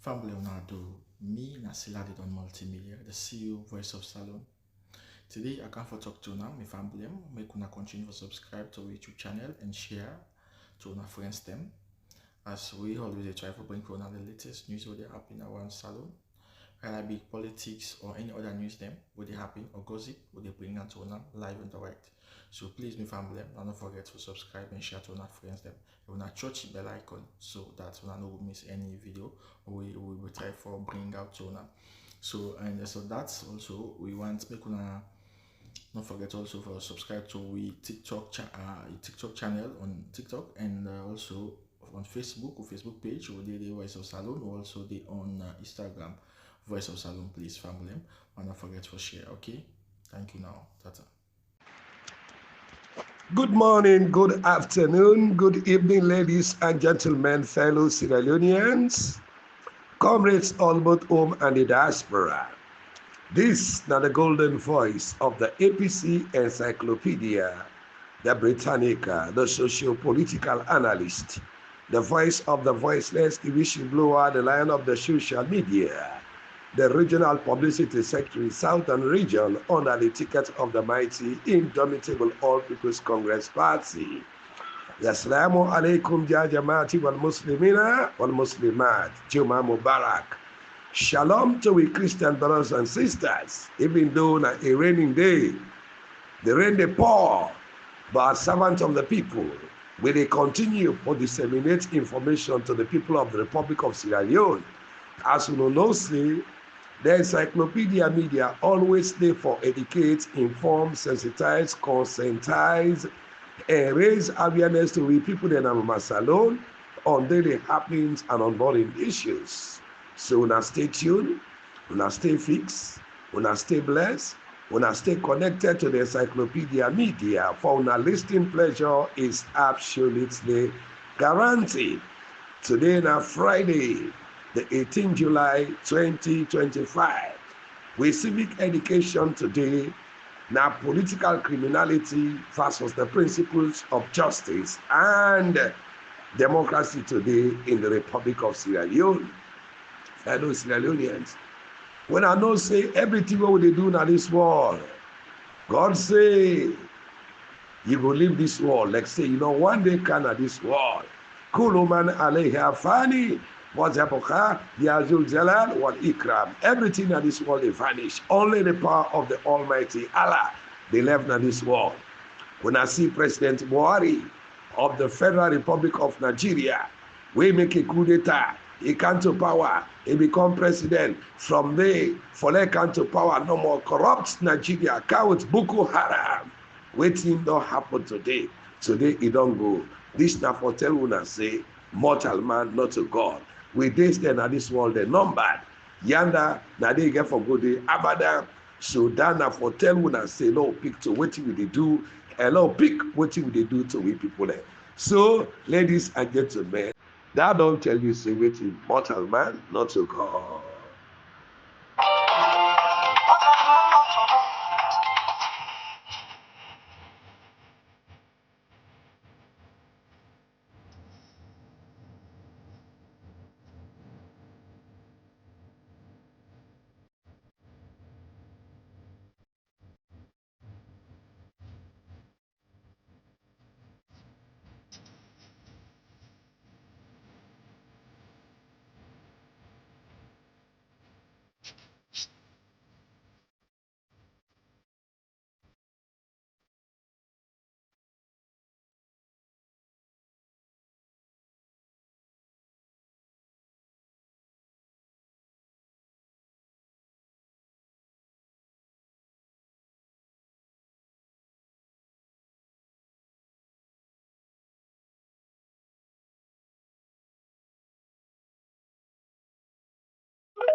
Family Leonardo, me Nasila did on multimedia, the CEO voice of Salon. Today I come for talk to now, my family, make una continue to subscribe to our YouTube channel and share to our friends them. As we always try to bring for the latest news what they happen around Salon, whether it be politics or any other news them, what they happen or gossip, what they bring out to live and direct. So please, my family, don't forget to subscribe and share to our friends them. You wanna touch the bell icon so that you don't miss any video we will try for bring out to now. So that's also we want make una don't forget also for subscribe to we TikTok channel on TikTok and also on Facebook or Facebook page or the Voice of Salon or also the on Instagram Voice of Salon. Please family, and don't forget to share. Okay, thank you now. Tata. Good morning, good afternoon, good evening, ladies and gentlemen, fellow Sierra Leoneans, comrades all both home and the diaspora. This is the golden voice of the APC Encyclopedia, the Britannica, the socio-political analyst, the voice of the voiceless, the whistleblower, the lion of the social media, the regional publicity secretary, Southern Region, under the ticket of the mighty, indomitable All People's Congress Party. Assalamu alaikum ya jamaati wal muslimina wal muslimat. Juma Mubarak. Shalom to we Christian brothers and sisters. Even though on a raining day, the rain they pour, but servants of the people, will they continue to disseminate information to the people of the Republic of Sierra Leone. As you know, say, the encyclopedia media always there for educate, inform, sensitize, conscientize, and raise awareness to the people in our salon on daily happenings and on boring issues. So now stay tuned, now stay fixed, now stay blessed, now stay connected to the encyclopedia media, for our listening pleasure is absolutely guaranteed. Today now Friday, the 18th July 2025. With civic education today, now political criminality versus the principles of justice and democracy today in the Republic of Sierra Leone. Fellow Sierra Leoneans, when I know say everything what they do in this world, God say, you go leave this world. Like say, one day can at this world. Kuluman alayha fani. Everything in this world they vanish. Only the power of the Almighty Allah they left in this world. When I see President Buhari of the Federal Republic of Nigeria, we make a coup d'etat, he come to power, he become president. From there, for they come to power, no more corrupt Nigeria, cowards Boko Haram. Waiting don't happen today. Today it don't go. This now for tell una say, mortal man, not to God. With this then at this world they numbered. Yanda na they get for good day abada. So Dana for tell una say no pick to what will they do, and no pick what will they do to we people there. So ladies and gentlemen, that don't tell you say waiting mortal man, not to God.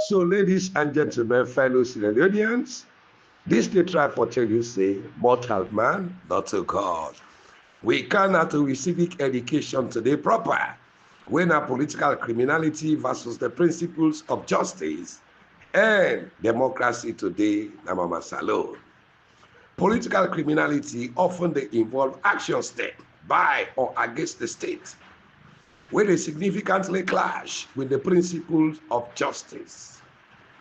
So, ladies and gentlemen, fellow Sierra Leoneans, this they try for tell you say, mortal man, not to God. We cannot do civic education today proper. When our political criminality versus the principles of justice and democracy today, Namama Salon. Political criminality often they involve action step by or against the state where they significantly clash with the principles of justice.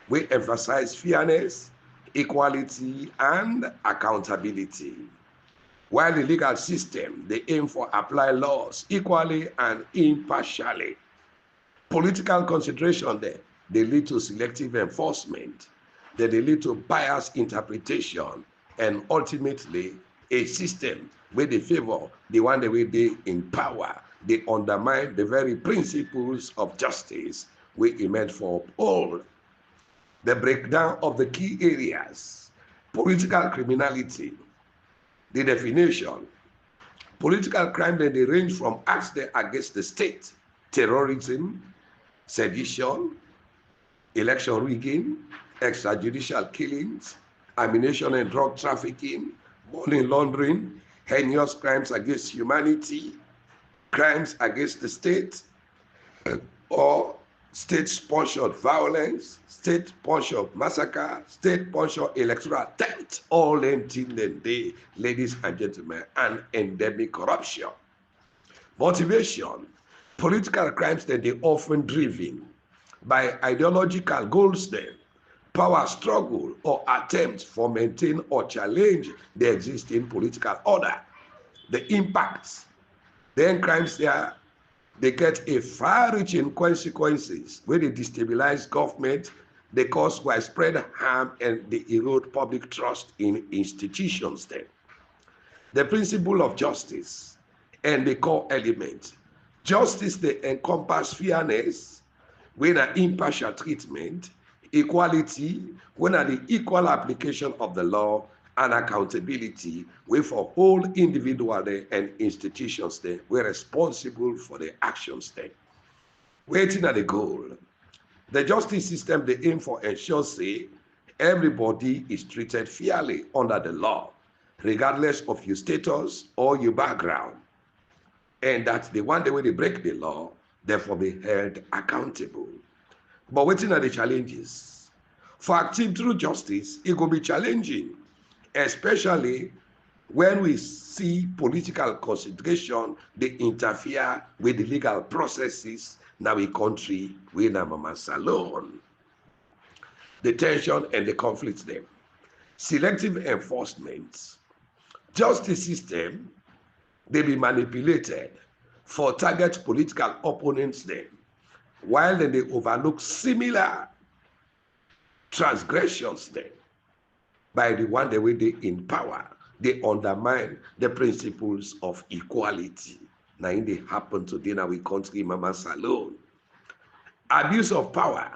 We emphasize fairness, equality, and accountability. While the legal system, they aim for apply laws equally and impartially. Political consideration there, they lead to selective enforcement, then they lead to biased interpretation, and ultimately a system where they favor the one that way they in power, they undermine the very principles of justice we meant for all. The breakdown of the key areas, political criminality, the definition. Political crime then they range from acts against the state, terrorism, sedition, election rigging, extrajudicial killings, ammunition and drug trafficking, money laundering, heinous crimes against humanity, crimes against the state, or state-sponsored violence, state-sponsored massacre, state-sponsored electoral theft, all them things that they, ladies and gentlemen, and endemic corruption. Motivation, political crimes that they often driven by ideological goals then, power struggle or attempts for maintain or challenge the existing political order. The impacts, then crimes there, they get a far-reaching consequences where they destabilize government, they cause widespread harm, and they erode public trust in institutions then. The principle of justice and the core element. Justice, they encompass fairness, when an impartial treatment, equality, when the equal application of the law, and accountability, where for all individuals and institutions they were responsible for their actions then. Waiting at the goal. The justice system they aim for ensures say everybody is treated fairly under the law, regardless of your status or your background. And that the one day when they break the law, therefore be held accountable. But waiting at the challenges. For acting through justice, it will be challenging, especially when we see political consideration, they interfere with the legal processes now in country we na mama salon. The tension and the conflicts there. Selective enforcement. Justice system, they be manipulated for target political opponents then, while they overlook similar transgressions then by the one the way they in power, they undermine the principles of equality. Now in they happen today now we country mama salon. Abuse of power.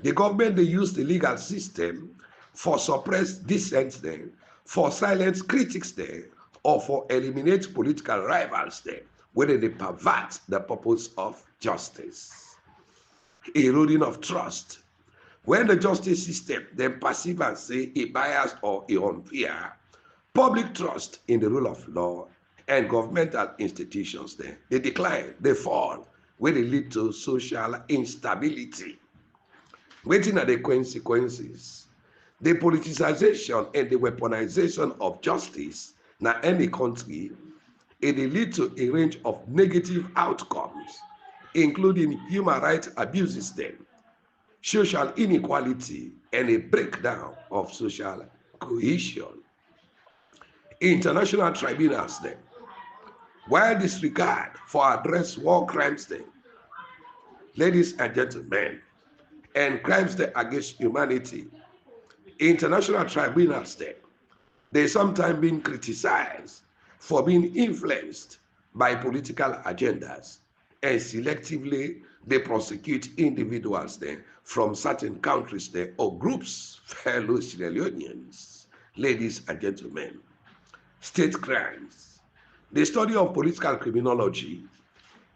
The government they use the legal system for suppress dissent then, for silence critics there, or for eliminate political rivals there, whether they pervert the purpose of justice. Eroding of trust. When the justice system then perceive and say a biased or a unfair, public trust in the rule of law and governmental institutions then, they decline, they fall, where they lead to social instability. Waiting at the consequences. The politicization and the weaponization of justice in any country, it lead to a range of negative outcomes, including human rights abuses then, social inequality, and a breakdown of social cohesion. International tribunals then, while disregard for address war crimes then, ladies and gentlemen, and crimes that against humanity, international tribunals then, they sometimes been criticized for being influenced by political agendas, and selectively they prosecute individuals then from certain countries there or groups, fellow Sierra Leoneans, ladies and gentlemen. State crimes. The study of political criminology,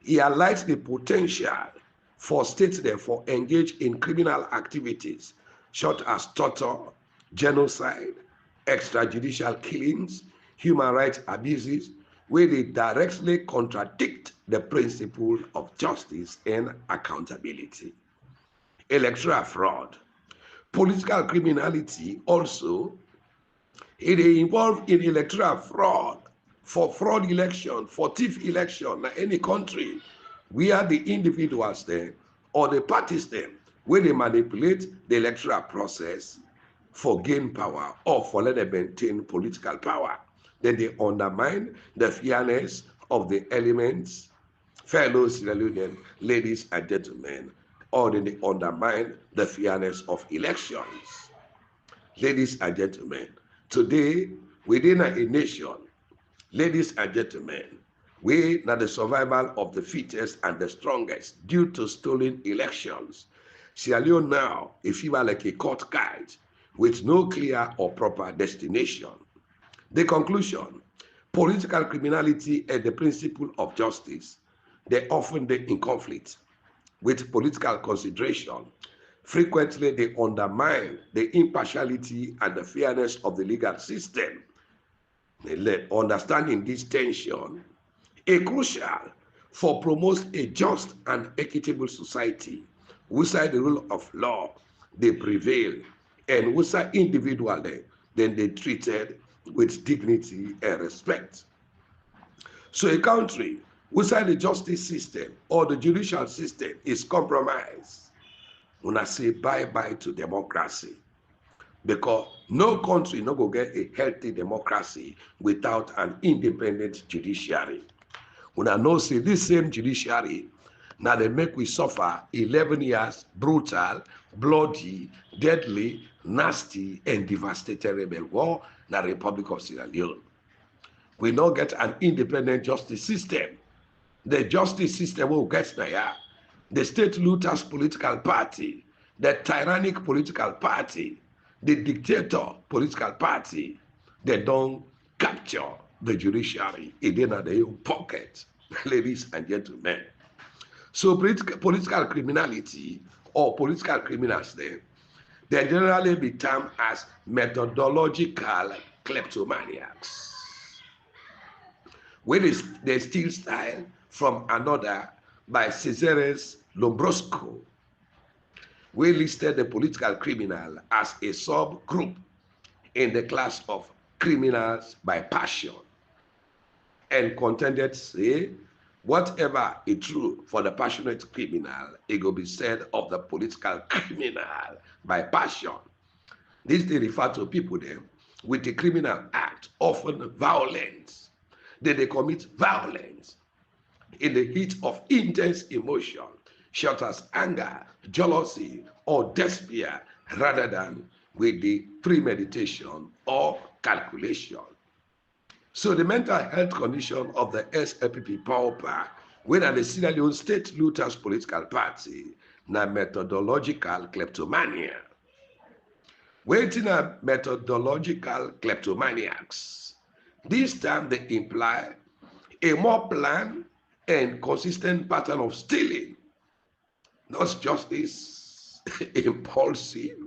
it highlights the potential for states therefore engage in criminal activities such as torture, genocide, extrajudicial killings, human rights abuses, where they directly contradict the principle of justice and accountability. Electoral fraud. Political criminality also, it is involved in electoral fraud, for fraud election, for thief election in any country, We are the individuals there or the parties there where they manipulate the electoral process for gain power or for let them maintain political power. Then they undermine the fairness of the elements, fellow Sierra Leonean ladies and gentlemen, or then they undermine the fairness of elections. Ladies and gentlemen, today within a nation, ladies and gentlemen, we are the survival of the fittest and the strongest due to stolen elections. Sierra Leone now, if you are like a court guide with no clear or proper destination. The conclusion, political criminality and the principle of justice, they often be in conflict with political consideration. Frequently, they undermine the impartiality and the fairness of the legal system. Understanding this tension is crucial for promote a just and equitable society whereby the rule of law they prevail and whereby individually then they treated with dignity and respect. So a country whereby the justice system or the judicial system is compromised, when I say bye-bye to democracy, because no country no go get a healthy democracy without an independent judiciary. When I know say this same judiciary, now they make we suffer 11 years brutal, bloody, deadly, nasty, and devastating rebel war in the Republic of Sierra Leone. We not get an independent justice system. The justice system will get there. The state looters political party, the tyrannic political party, the dictator political party, they don't capture the judiciary in their own pocket, ladies and gentlemen. So political criminality or political criminals they generally be termed as methodological kleptomaniacs. When they steal style from another by Cesares Lombroso, we listed the political criminal as a subgroup in the class of criminals by passion and contended say whatever is true for the passionate criminal, it will be said of the political criminal by passion. This they refer to people then with the criminal act, often violence. They commit violence in the heat of intense emotion, such as anger, jealousy, or despair, rather than with the premeditation or calculation. So the mental health condition of the SLPP pauper, when at the Sierra Leone State Looters Political Party, na methodological kleptomania. Waiting a methodological kleptomaniacs. This time they imply a more planned and consistent pattern of stealing, not just this impulsive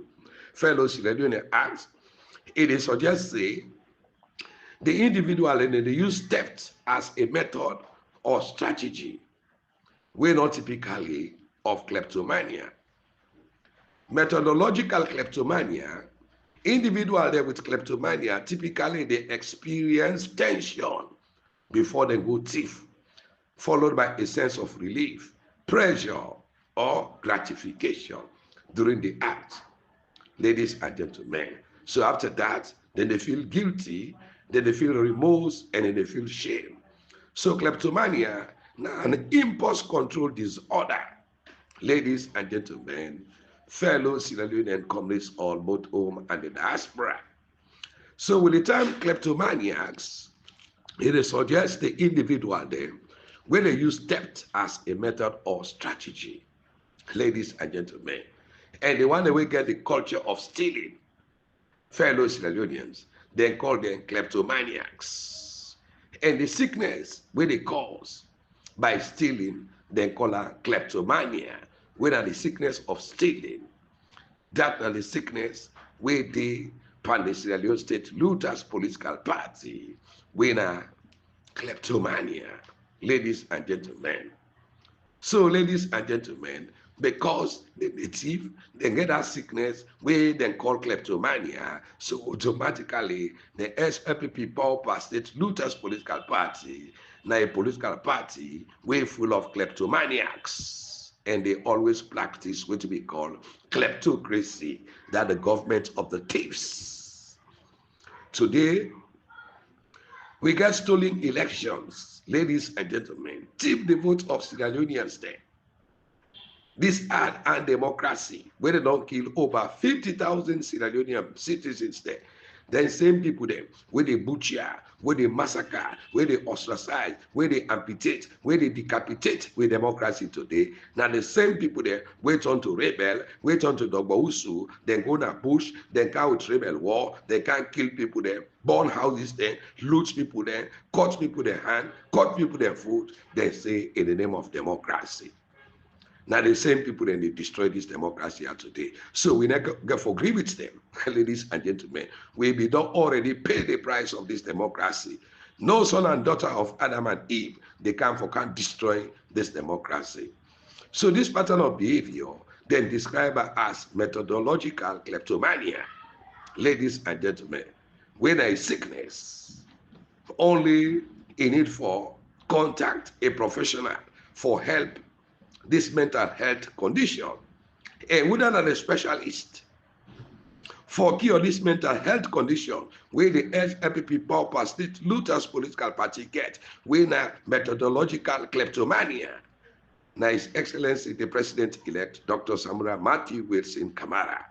fellow Sierra Leone acts. It is suggests say the individual and they use theft as a method or strategy, we not typically of kleptomania. Methodological kleptomania, individual there with kleptomania, typically they experience tension before they go thief, followed by a sense of relief, pressure, or gratification during the act, ladies and gentlemen. So after that, then they feel guilty, then they feel remorse, and then they feel shame. So kleptomania, now an impulse control disorder, ladies and gentlemen, fellow Sierra Leonean comrades all both home and the diaspora. So with the term kleptomaniacs, it suggests the individual then, when they use theft as a method or strategy, ladies and gentlemen, and the one that we get the culture of stealing, fellow Sierra Leoneans, they call them kleptomaniacs. And the sickness where they cause by stealing, they call her kleptomania, where the sickness of stealing, that and the sickness where the Sierra Leone State Looters Political Party, where kleptomania, ladies and gentlemen. So, ladies and gentlemen, because the thief, they get that sickness where they call kleptomania, so automatically the SLPP pauper State Looters Political Party, na a political party wey full of kleptomaniacs, and they always practice what we call kleptocracy, that the government of the thieves. Today, we get stolen elections, ladies and gentlemen. Thief the vote of Sierra Leoneans there. This and democracy, where they don't kill over 50,000 Sierra Leonean citizens there. Then same people there, where they butcher, where they massacre, where they ostracize, where they amputate, where they decapitate with democracy today. Now the same people there wait on to rebel, wait on to Dogbausu, then go to bush, then come with rebel war, they can't kill people there, burn houses there, loot people there, cut people their hand, cut people their foot, they say in the name of democracy. Now the same people then they destroy this democracy today. So we never get for agree with them, ladies and gentlemen. We be don't already pay the price of this democracy. No son and daughter of Adam and Eve, they can't destroy this democracy. So this pattern of behavior then described as methodological kleptomania, ladies and gentlemen. When there is sickness, only in need for contact a professional for help this mental health condition, and whether not a specialist for cure this mental health condition, where the LPP power state looters political party get, when a methodological kleptomania. Now His Excellency the President-elect Dr. Samura Matthew Wilson Kamara,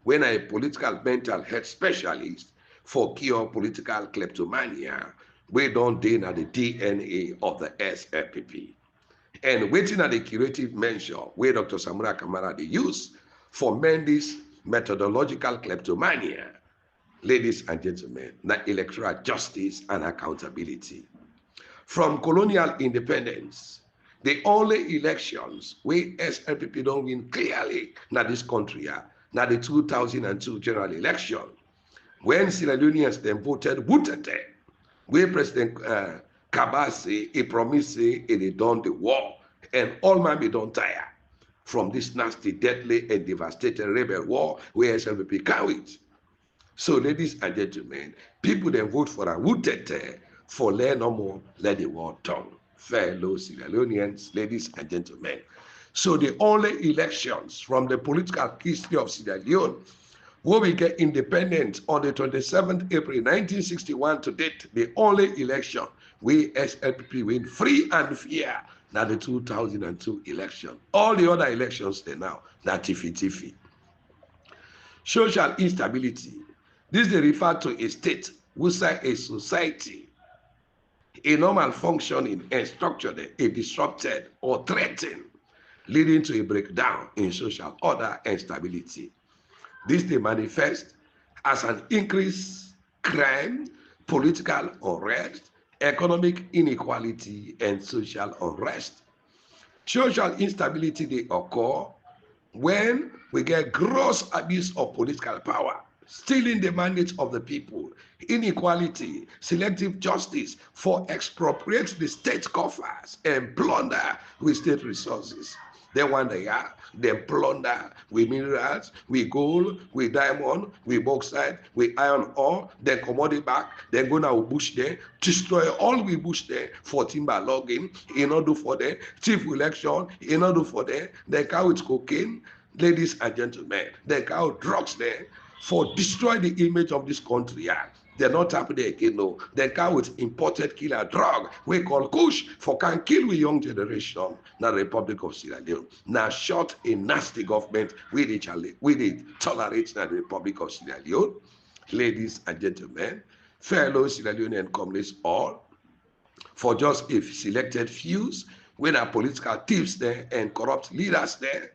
when a political mental health specialist for cure political kleptomania, we don't deny the DNA of the SLPP. And waiting at the curative measure where Dr. Samura Kamara they use for mend this methodological kleptomania, ladies and gentlemen, na electoral justice and accountability. From colonial independence, the only elections where SLPP don't win clearly na this country, na the 2002 general election, when Sierra Leoneans then voted Wutete, where President Kabase, he promised he done the war, and all man be done tire from this nasty, deadly, and devastating rebel war where SLPP carried. So, ladies and gentlemen, people then vote for a Wutete for let no more, let the war done. Fellow Sierra Leoneans, ladies and gentlemen. So, the only elections from the political history of Sierra Leone where we get independent on the 27th April 1961 to date, the only election we SLPP win free and fair, now the 2002 election. All the other elections they now, that tiffy. Social instability. This they refer to a state which a society, a normal functioning and structure, a disrupted or threatened, leading to a breakdown in social order and stability. This they manifest as an increased crime, political unrest, economic inequality, and social unrest. Social instability they occur when we get gross abuse of political power, stealing the mandate of the people, inequality, selective justice for expropriate the state coffers and plunder with state resources. They want they plunder with minerals, with gold, with diamond, with bauxite, with iron ore, then commodity back, then go now bush there, destroy all we bush there for timber logging, in order for them, chief election, in order for them, they carry with cocaine, ladies and gentlemen, they carry drugs there for destroy the image of this country. They're not happy there again, no. They come with imported killer drug we call Kush for can kill we young generation. Now Republic of Sierra Leone. Now short a nasty government with it tolerate the Republic of Sierra Leone. Ladies and gentlemen, fellow Sierra Leonean communists all, for just if selected fews, when our political thieves there and corrupt leaders there,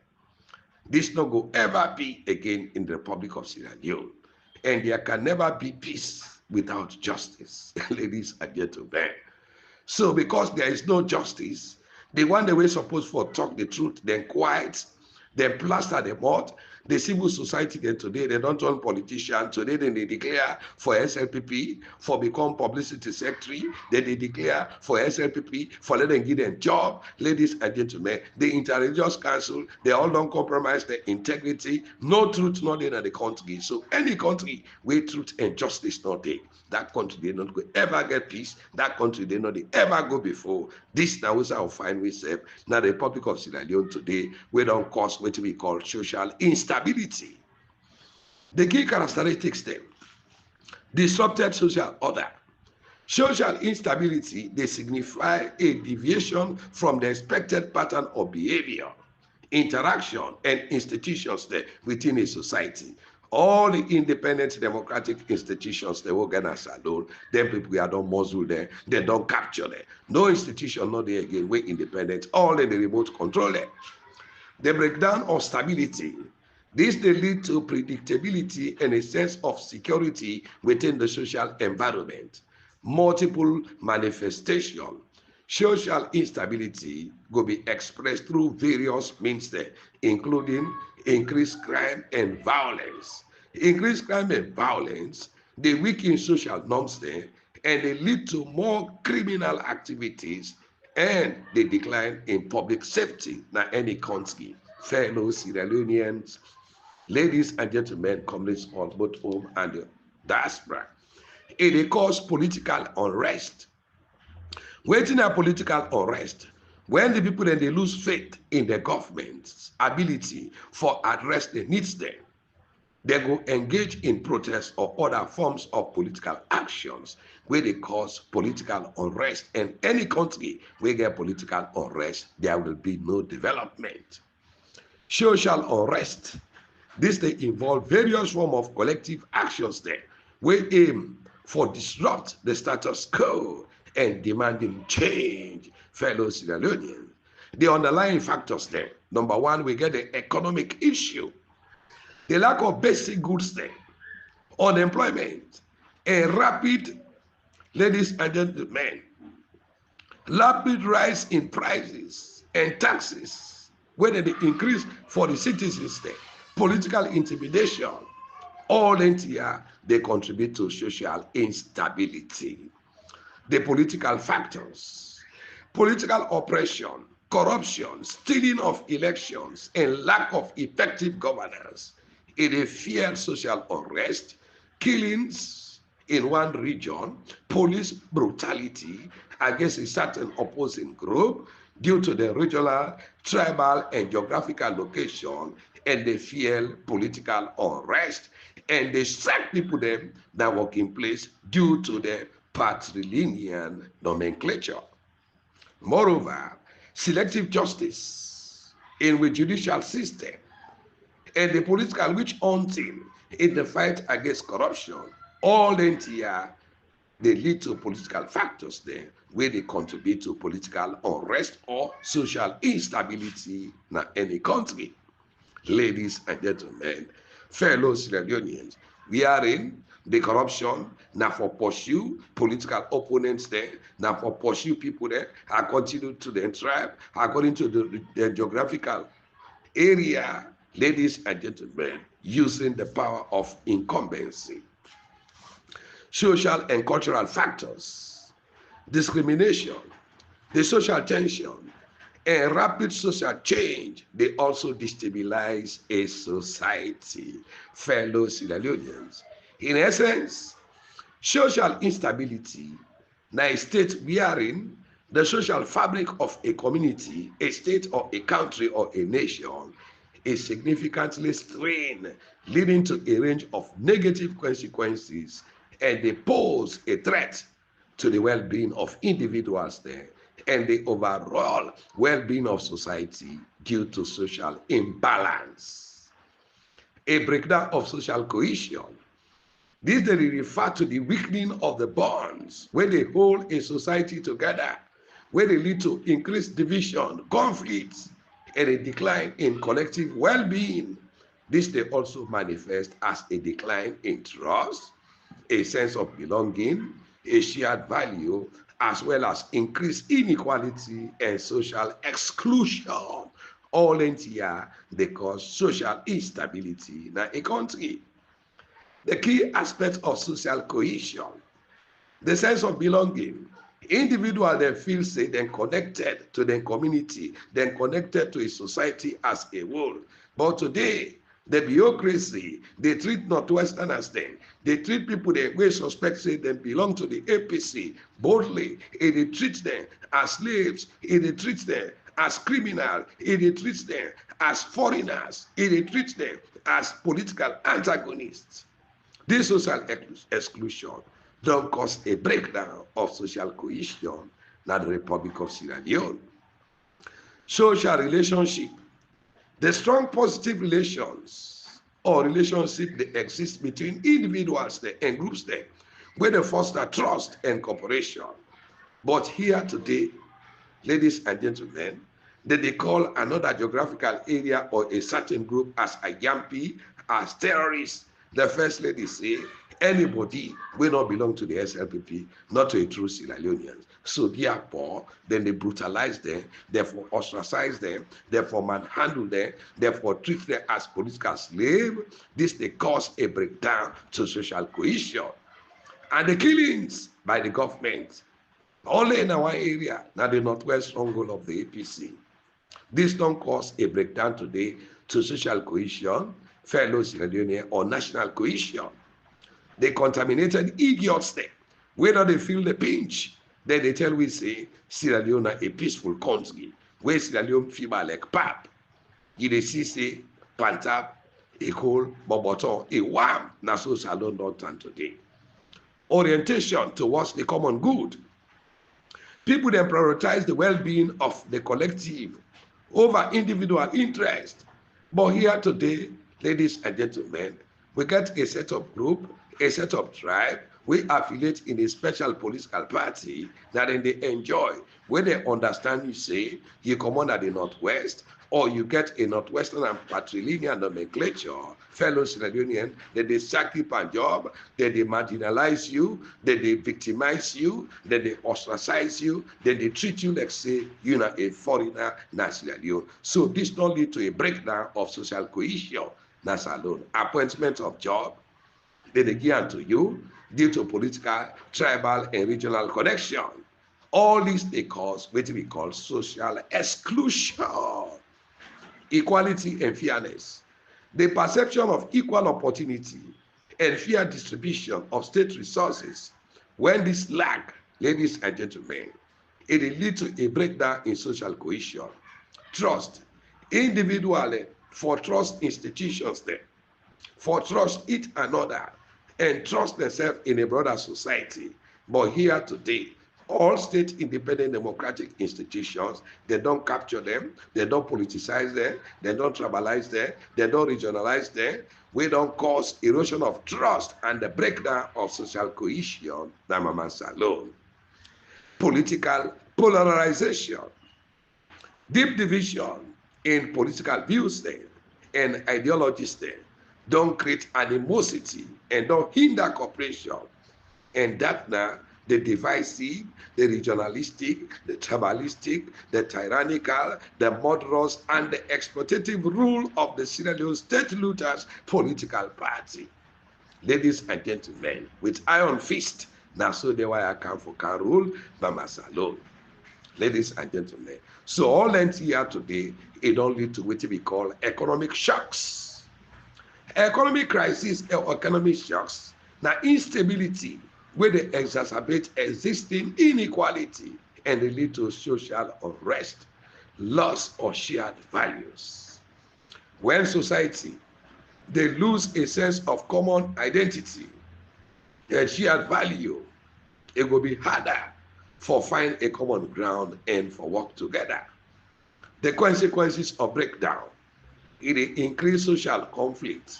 this no go ever be again in the Republic of Sierra Leone. And there can never be peace without justice, ladies and gentlemen. So because there is no justice, the one that we're supposed to talk the truth, then quiet, then plaster the mud. The civil society then today, they don't turn politicians. Today then they declare for SLPP for become publicity secretary. Then they declare for SLPP for let them give them job. Ladies and gentlemen, the Intelligence Council, they all don't compromise their integrity. No truth not in the country. So any country where truth and justice not there, that country they not go ever get peace, that country they not ever go before. This now is how find we say now the Republic of Sierra Leone today, we don't cause what we call social instability. The key characteristics then, disrupted social order. Social instability, they signify a deviation from the expected pattern of behavior, interaction, and institutions there within a society. All the independent democratic institutions, they organize alone. Them people we are don't muzzle there, they don't capture there. No institution, not there again, we independent, all in the remote control there. The breakdown of stability. This they lead to predictability and a sense of security within the social environment. Multiple manifestation. Social instability will be expressed through various means there, including increased crime and violence. Increased crime and violence, they weaken social norms there, and they lead to more criminal activities, and they decline in public safety. Now, any country, fellow Sierra Leoneans, ladies and gentlemen, comrades on both home and the diaspora, it cause political unrest. Waiting a political unrest, when the people then they lose faith in the government's ability for address the needs there, they go engage in protests or other forms of political actions where they cause political unrest. And any country where get political unrest, there will be no development. Social unrest, this they involve various forms of collective actions there, where aim for disrupt the status quo and demanding change, fellow Sierra Leoneans. The underlying factors there, number one, we get the economic issue, the lack of basic goods there, unemployment, and rapid, ladies and gentlemen, rapid rise in prices and taxes, whether they increase for the citizens there, political intimidation, all entire they contribute to social instability. The political factors, political oppression, corruption, stealing of elections, and lack of effective governance. It is fear social unrest, killings in one region, police brutality against a certain opposing group due to the regional, tribal, and geographical location, and they fear political unrest, and they sack people them that work in place due to the patrilineal nomenclature. Moreover, selective justice in the judicial system and the political witch hunting in the fight against corruption, all entire they lead to political factors there where they contribute to political unrest or social instability in any country. Ladies and gentlemen, fellow Sierra Leoneans, we are in the corruption now for pursue political opponents there, now for pursue people there, I continue to the tribe, according to the geographical area, ladies and gentlemen, using the power of incumbency. Social and cultural factors, discrimination, the social tension, and rapid social change, they also destabilize a society, fellow Sierra Leoneans. In essence, social instability, now a state wherein the social fabric of a community, a state or a country or a nation is significantly strained, leading to a range of negative consequences, and they pose a threat to the well-being of individuals there and the overall well-being of society due to social imbalance. A breakdown of social cohesion. This they refer to the weakening of the bonds where they hold a society together, where they lead to increased division, conflicts, and a decline in collective well-being. This they also manifest as a decline in trust, a sense of belonging, a shared value, as well as increased inequality and social exclusion. All entire they cause social instability in a country. The key aspect of social cohesion, the sense of belonging. Individual then feel safe, then connected to the community, then connected to a society as a whole. But today, The bureaucracy, they treat Northwesterners then. They treat people they wey suspect say dem belong to the APC boldly. They treat them as slaves. They treat them as criminals. They treat them as foreigners. They treat them as political antagonists. This social exclusion don cause a breakdown of social cohesion na the Republic of Sierra Leone. Social relationship. The strong positive relations or relationship that exist between individuals and groups where they foster trust and cooperation. But here today, ladies and gentlemen, that they call another geographical area or a certain group as a Yampi, as terrorists. The first lady say, anybody will not belong to the SLPP, not to a true Sierra Leoneans. So therefore, then they brutalize them, therefore ostracize them, therefore manhandle them, therefore treat them as political slaves. This they cause a breakdown to social cohesion. And the killings by the government, only in our area, now the northwest stronghold of the APC. This don't cause a breakdown today to social cohesion, fellow Sierra Leone, or national cohesion. They contaminated idiots there. Whether they feel the pinch, then they tell we say Sierra Leone a peaceful country, where Sierra Leone feel like pap. You dey see say Pantap, a coal, Boboto, a wham, na so Salon don't turn today. Orientation towards the common good. People then prioritize the well-being of the collective over individual interest. But here today, ladies and gentlemen, we get a set of group, a set of tribe, we affiliate in a special political party that then they enjoy, where they understand you say, you come under the Northwest, or you get a Northwestern and patrilineal nomenclature, fellow Sierra Leonean, that they sack you on job, that they marginalize you, that they victimize you, that they ostracize you, that they treat you like say you're not a foreigner, na Sierra Leone. So this don't lead to a breakdown of social cohesion, na alone. Appointment of job, they give unto you due to political, tribal, and regional connection. All this they cause what we call social exclusion. Equality and fairness. The perception of equal opportunity and fair distribution of state resources. When this lack, ladies and gentlemen, it will lead to a breakdown in social cohesion. Trust. Individually, for trust institutions there, for trust each another, and trust themselves in a broader society. But here today, all state independent democratic institutions, they don't capture them, they don't politicize them, they don't tribalize them, they don't regionalize them. We don't cause erosion of trust and the breakdown of social cohesion, na mama alone. Political polarization, deep division in political views then and ideologies then don't create animosity and don't hinder cooperation. And that now the divisive, the regionalistic, the tribalistic, the tyrannical, the murderous, and the exploitative rule of the Sierra Leone state looters political party. Ladies and gentlemen, with iron fist, now so they why I can rule by alone. Ladies and gentlemen, so all length here today, it don't lead to what we call economic shocks. Economic crisis or economic shocks, now instability, where they exacerbate existing inequality and they lead to social unrest, loss of shared values. When society, they lose a sense of common identity and shared value, it will be harder for find a common ground and for work together. The consequences of breakdown, it increase social conflict,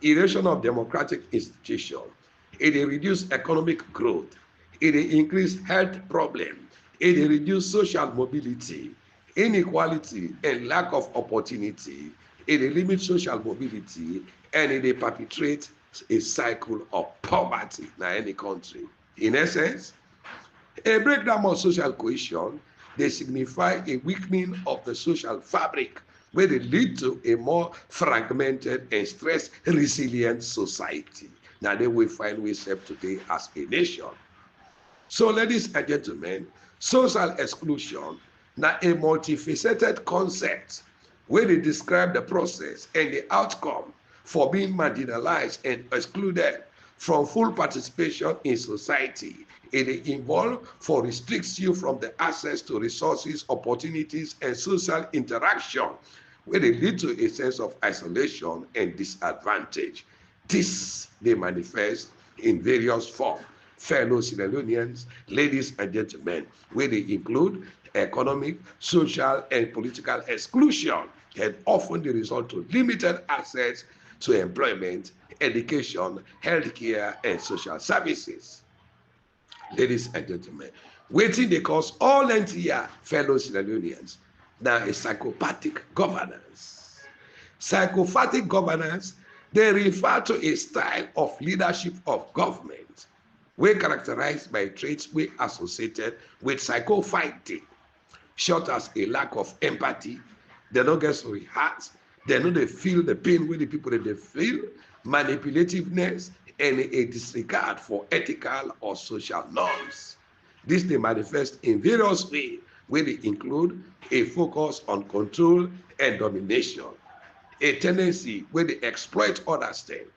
erosion of democratic institutions, it reduce economic growth, it increase health problems, it reduce social mobility, inequality and lack of opportunity, it limit social mobility, and it perpetrate a cycle of poverty in any country. In essence, a breakdown of social cohesion, they signify a weakening of the social fabric, where they lead to a more fragmented and stress-resilient society. Now they will find ourselves today as a nation. So, ladies and gentlemen, social exclusion now a multifaceted concept where they describe the process and the outcome for being marginalized and excluded from full participation in society. It involves for restricts you from the access to resources, opportunities, and social interaction, where they lead to a sense of isolation and disadvantage. This they manifest in various forms. Fellow Sierra Leoneans, ladies and gentlemen, where they include economic, social, and political exclusion, and often the result of limited access to employment, education, healthcare, and social services. Ladies and gentlemen, wetin dey cause all entire fellow Sierra Leoneans na a psychopathic governance. Psychopathic governance dey refer to a style of leadership of government wey characterized by traits wey associated with psychopathy, short as a lack of empathy, dem no get sorry heart, dem no dey feel the pain wey the people dey feel, manipulativeness, and a disregard for ethical or social norms. This dey manifest in various ways wey dey include a focus on control and domination, a tendency wey dey exploit others dem,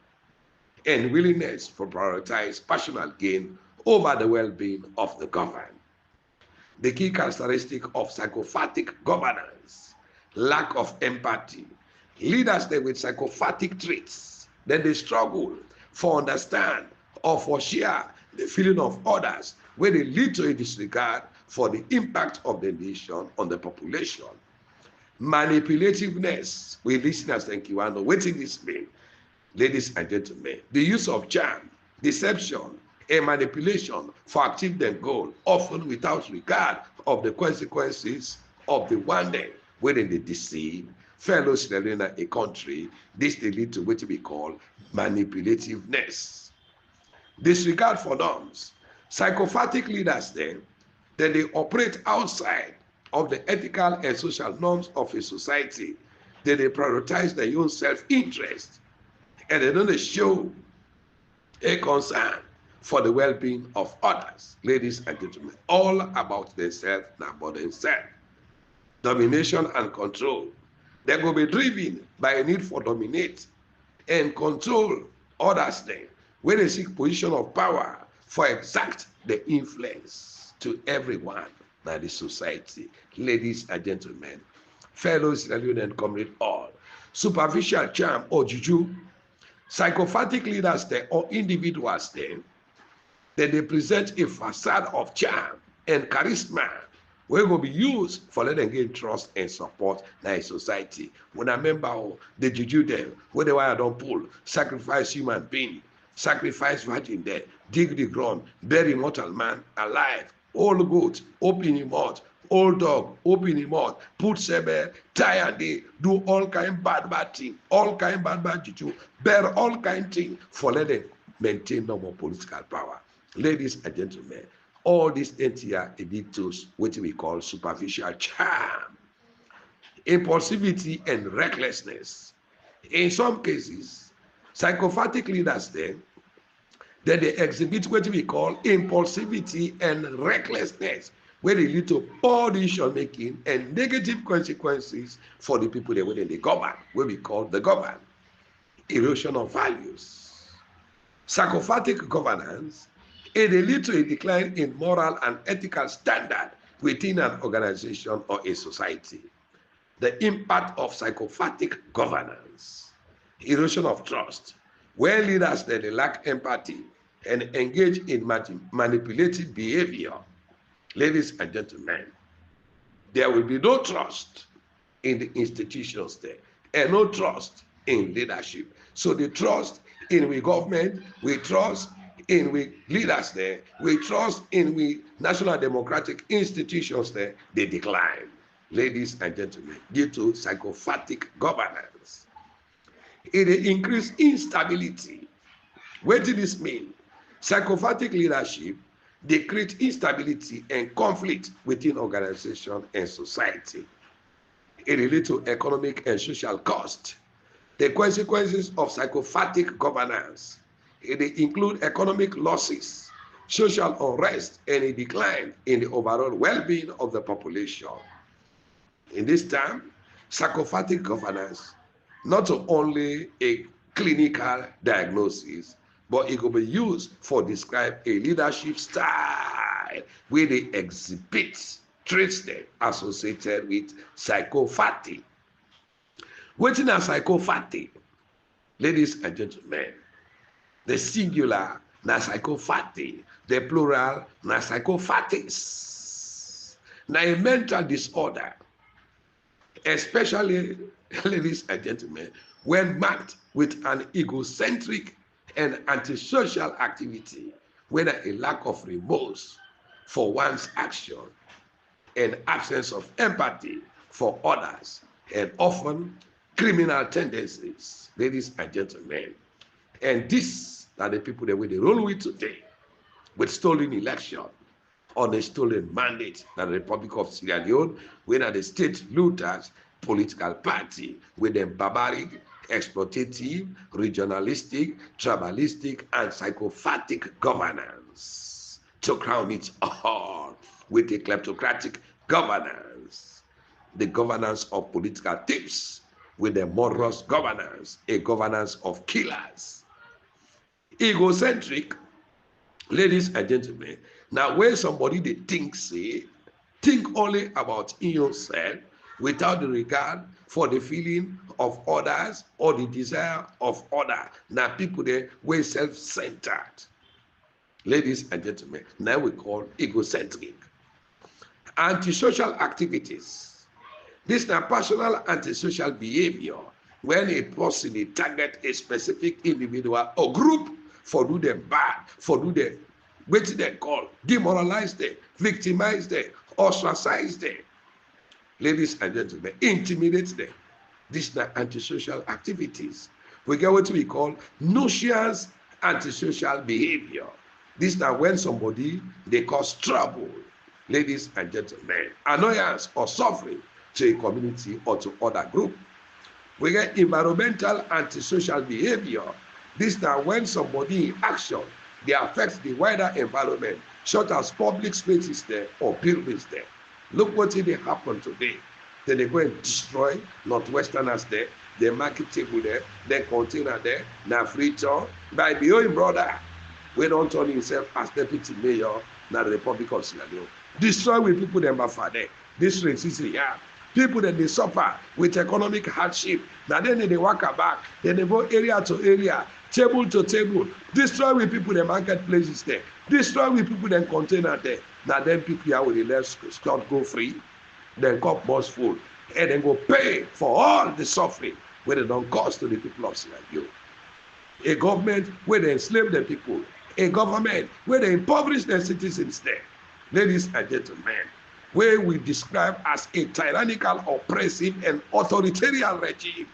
and willingness to prioritize personal gain over the well-being of the governed. The key characteristic of psychopathic governance: lack of empathy. Leaders there with psychopathic traits, then they struggle for understand or for share the feeling of others, where they lead to a disregard for the impact of the nation on the population. Manipulativeness. We listeners, thank you. I know what this mean. Ladies and gentlemen, the use of charm, deception, and manipulation for achieve their goal, often without regard of the consequences of the one day when they deceive fellow citizens in a country. This dey lead to what we call manipulativeness. Disregard for norms. Psychopathic leaders then they operate outside of the ethical and social norms of a society. They prioritize their own self-interest, and they don't show a concern for the well-being of others. Ladies and gentlemen, all about themselves, not about themselves. Domination and control. They will be driven by a need for dominate and control others then, when they seek position of power for exact the influence to everyone in the society. Ladies and gentlemen, fellows and comrade all, superficial charm or juju, psychopathic leaders there or individuals there, that they present a facade of charm and charisma wey go be used for let them gain trust and support in a society. When I remember the juju dem wey the wire don pull, sacrifice human being, sacrifice virgin there, dig the ground, bury mortal man alive, old goat, open him mouth, old dog, open him mouth, put sebe, tie and dey, do all kind bad thing, all kind bad juju, bear all kind thing for let them maintain normal political power. Ladies and gentlemen, all these things here lead to what we call superficial charm, impulsivity, and recklessness. In some cases, psychopathic leaders then they exhibit what we call impulsivity and recklessness, where they lead to poor decision making and negative consequences for the people that they govern, what we call the governed. Erosion of values. Psychopathic governance, it leads to a decline in moral and ethical standard within an organization or a society. The impact of psychopathic governance. Erosion of trust, where leaders that they lack empathy and engage in manipulative behavior. Ladies and gentlemen, there will be no trust in the institutions there and no trust in leadership. So the trust in we government, we trust in we leaders there, we trust in we national democratic institutions there, they decline. Ladies and gentlemen, due to psychopathic governance. It increase instability. What did this mean? Psychopathic leadership, they create instability and conflict within organization and society. It relates to economic and social cost. The consequences of psychopathic governance, it include economic losses, social unrest, and a decline in the overall well-being of the population. In this time, Psychopathic governance, not only a clinical diagnosis, but it could be used for describe a leadership style where they exhibit traits associated with psychopathy. Wetin na psychopathy? Ladies and gentlemen, the singular na psychopathy, the plural na psychopathis. Na a mental disorder, especially, ladies and gentlemen, when marked with an egocentric and antisocial activity, whether a lack of remorse for one's action, an absence of empathy for others, and often criminal tendencies, ladies and gentlemen. And these are the people that we roll with today, with stolen election on a stolen mandate that the Republic of Sierra Leone, when at the state looters political party with them barbaric, exploitative, regionalistic, tribalistic, and psychopathic governance to crown it all with a kleptocratic governance, the governance of political thieves with the morose governance, a governance of killers. Egocentric, ladies and gentlemen, now when somebody they think only about yourself without the regard for the feeling of others or the desire of others. Now people there were self-centered. Ladies and gentlemen, now we call egocentric. Antisocial activities. This is personal antisocial behavior when a person they target a specific individual or group for do them bad, for do them wetin dem call demoralize them, victimize them, ostracize them. Ladies and gentlemen, intimidate them. These are antisocial activities. We get what we call nauseous antisocial behavior. This are when somebody they cause trouble, ladies and gentlemen, annoyance or suffering to a community or to other group. We get environmental antisocial behavior. This are when somebody in action they affect the wider environment, such as public spaces there or buildings there. Look what they happen today. Then they go and destroy Northwesterners there, the market table there, the container there, na free tour. By the own brother, we don't turn himself as deputy mayor na the Republic of Sierra Leone. Destroy with people them for there. This racism, yeah. People that they suffer with economic hardship. Now then they walk back, then they go area to area, table to table, destroy with people the marketplaces there, destroy with people the container there. Now then people here with the left slot go free, then cup bus full, and then go pay for all the suffering where they don't cost to the people of Sierra Leone. A government where they enslave the people, a government where they impoverish their citizens there. Ladies and gentlemen, where we describe as a tyrannical, oppressive, and authoritarian regime.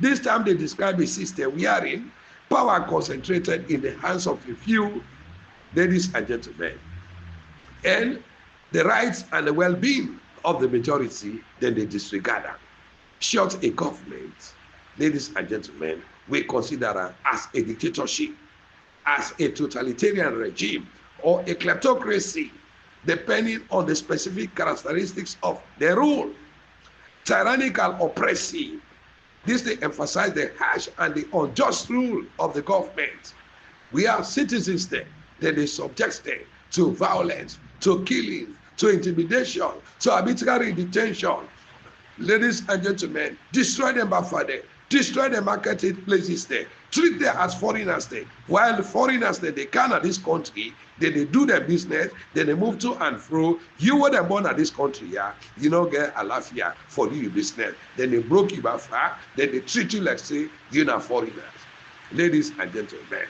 This time they describe a system wherein power concentrated in the hands of a few, ladies and gentlemen, and the rights and the well-being of the majority, then they disregard them. Short a government, ladies and gentlemen, we consider as a dictatorship, as a totalitarian regime, or a kleptocracy, depending on the specific characteristics of the rule. Tyrannical, oppressive. This they emphasize the harsh and the unjust rule of the government. We are citizens there, that they subject them to violence, to killing, to intimidation, to arbitrary detention. Ladies and gentlemen, destroy them by fire, destroy the marketplaces there, treat them as foreigners there. While the foreigners there, they come at this country, then they do their business, then they move to and fro. You were born at this country, yeah, you don't get alafia for do your business. Then they broke you by far, then they treat you like say you're not foreigners. Ladies and gentlemen,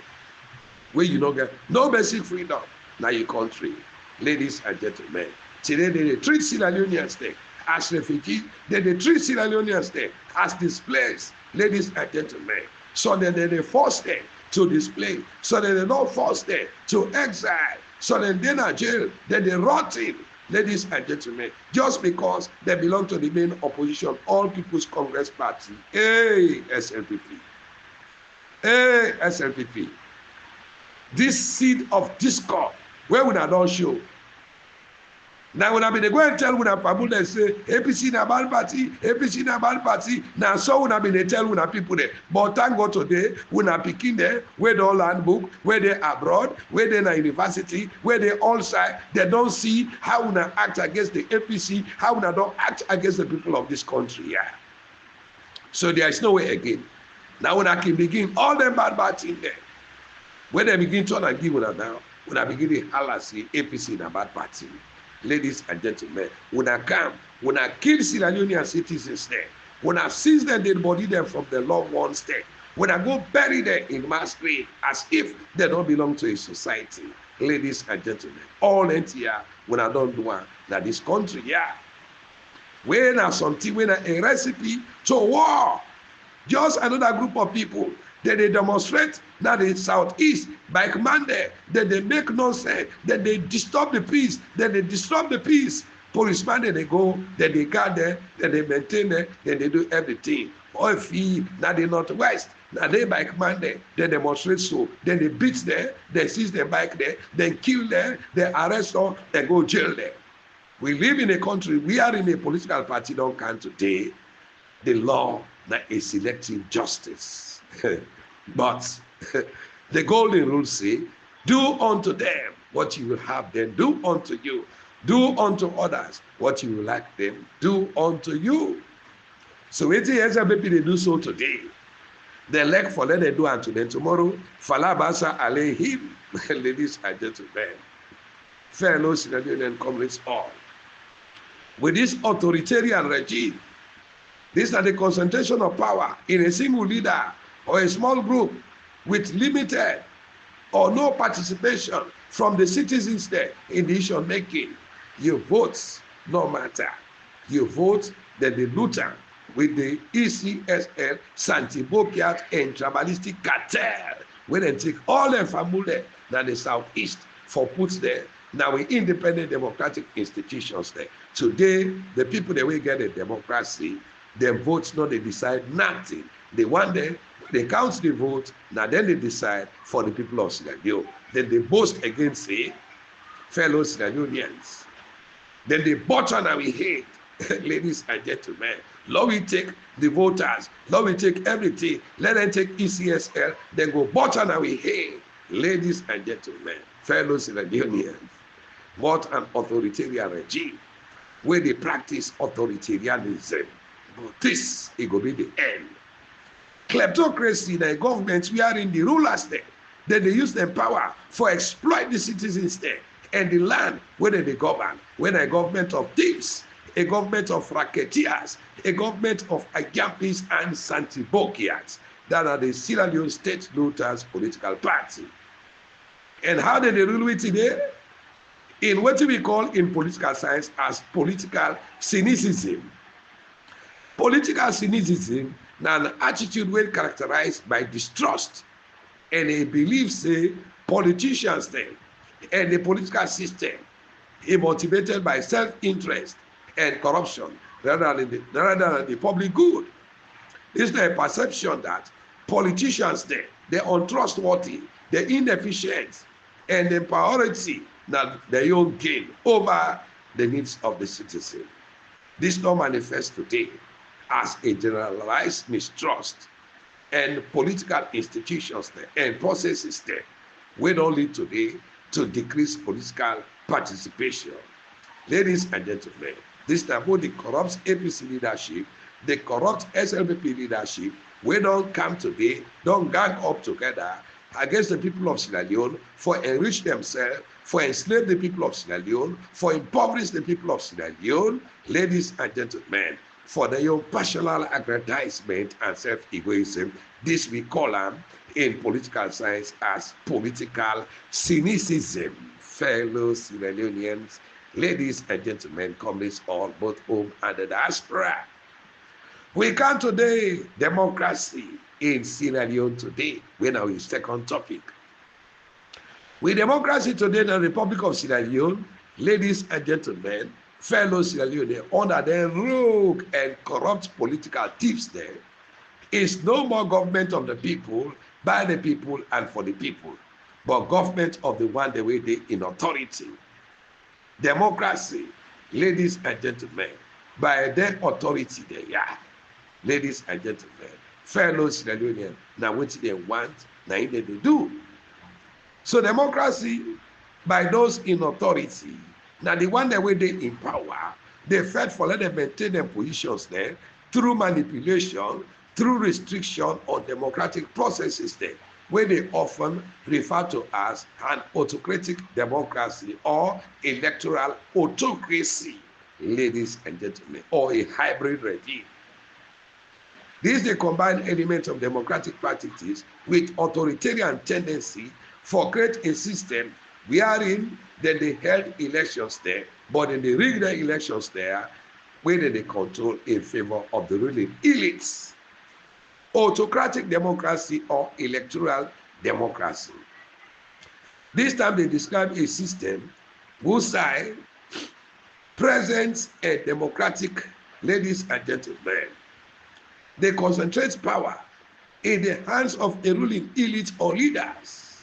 where you don't get no basic freedom, now your country. Ladies and gentlemen, today they treat Sierra Leoneans there as refugees, then they treat Sierra Leoneans there as displaced. Ladies and gentlemen, so then they force them to display, so that they don't force them to exile, so then they're in jail, then they rot in. Ladies and gentlemen, just because they belong to the main opposition, All People's Congress Party, SLPP. SLPP. This seed of discord, where would I don't show? Now when I be they go and tell una people they say APC na bad party, APC na bad party. Now so when I be they tell una people there. But thank God today, when I picking there, where they all land book, where they abroad, where they na university, where they all side, they don't see how una act against the APC, how una don't act against the people of this country. Yeah. So there is no way again. Now when I can begin all them bad things there, when they begin to and give una now, when I begin to holler say APC na bad party. Ladies and gentlemen, when I come, when I kill Sierra Leonean citizens there, when I seize them, dead body them from the loved ones there, when I go bury them in mass grave as if they don't belong to a society, ladies and gentlemen, all NTR, when I don't do one, that this country, yeah, when I something, when a recipe to war, just another group of people, then they demonstrate that the southeast by command there, then they make nonsense, then they disturb the peace, then they disrupt the peace. Policemen then they go, then they guard there, then they maintain there, then they do everything. Or if he now the northwest, now they by command there, they demonstrate so, then they beat there, they seize their bike there, then kill there, they arrest them, they go jail there. We live in a country, we are in a political party don't count today. The law that is selective justice. But the golden rule say, do unto them what you will have them do unto you. Do unto others what you will like them do unto you. So it's the baby they do so today. They elect for let they do unto them tomorrow. Falabasa alayhim, ladies and gentlemen, fellow Sierra Leonean comrades all. With this authoritarian regime, these are the concentration of power in a single leader or a small group with limited or no participation from the citizens there in decision making. You vote no matter. You vote then the looter with the ECSL, Santibokiat and tribalistic cartel when they take all them family that the southeast for puts there. Now we independent democratic institutions there. Today, the people that will get a democracy, their votes not they decide nothing. They want them, they count the vote, now then they decide for the people of Sierra Leone. Then they boast against the fellow Sierra Leoneans. Then they butcher and we hate, ladies and gentlemen. Lord we take the voters, Lord we take everything, let them take ECSL, then go butcher and we hate, ladies and gentlemen, fellow Sierra Leoneans. What an authoritarian regime where they practice authoritarianism. But this it will be the end. Kleptocracy, the governments we are in the rulers there, then they use their power for exploit the citizens there and the land where they govern. When a government of thieves, a government of racketeers, a government of agampis and santibokiats, that are the Sierra Leone State Looters political party. And how did they rule it today? In what we call in political science as political cynicism. Political cynicism now an attitude well characterized by distrust and a belief say politicians then and the political system is motivated by self-interest and corruption rather than the public good. It's the perception that politicians then they're untrustworthy, they're inefficient, and the priority that their own gain over the needs of the citizen. This now manifests today as a generalized mistrust and political institutions there and processes there will not lead today to decrease political participation. Ladies and gentlemen, this time both the corrupt APC leadership, the corrupt SLPP leadership, we don't come today, don't gang up together against the people of Sierra Leone for enrich themselves, for enslave the people of Sierra Leone, for impoverish the people of Sierra Leone, ladies and gentlemen, for their own personal aggrandizement and self-egoism. This we call them in political science as political cynicism. Fellow Sierra Leoneans, ladies and gentlemen, comrades all, both home and the diaspora. We come today, democracy in Sierra Leone today. We're now in second topic. With democracy today in the Republic of Sierra Leone, ladies and gentlemen, fellow Sierra Leone, under the rogue and corrupt political thieves there, is no more government of the people, by the people and for the people, but government of the one the way they in authority. Democracy ladies and gentlemen, by their authority they are. Ladies and gentlemen, fellow Sierra Leoneans, now what they want, now they do. So democracy by those in authority, now the one that way they in power, they fight for let them maintain their positions there through manipulation, through restriction on democratic processes there, where they often refer to as an autocratic democracy or electoral autocracy, ladies and gentlemen, or a hybrid regime. These they combine elements of democratic practices with authoritarian tendency for create a system wherein then they held elections there, but then they rig the elections there, where they control in favor of the ruling elites. Autocratic democracy or electoral democracy. This time they describe a system whose side presents a democratic, ladies and gentlemen. They concentrate power in the hands of a ruling elite or leaders.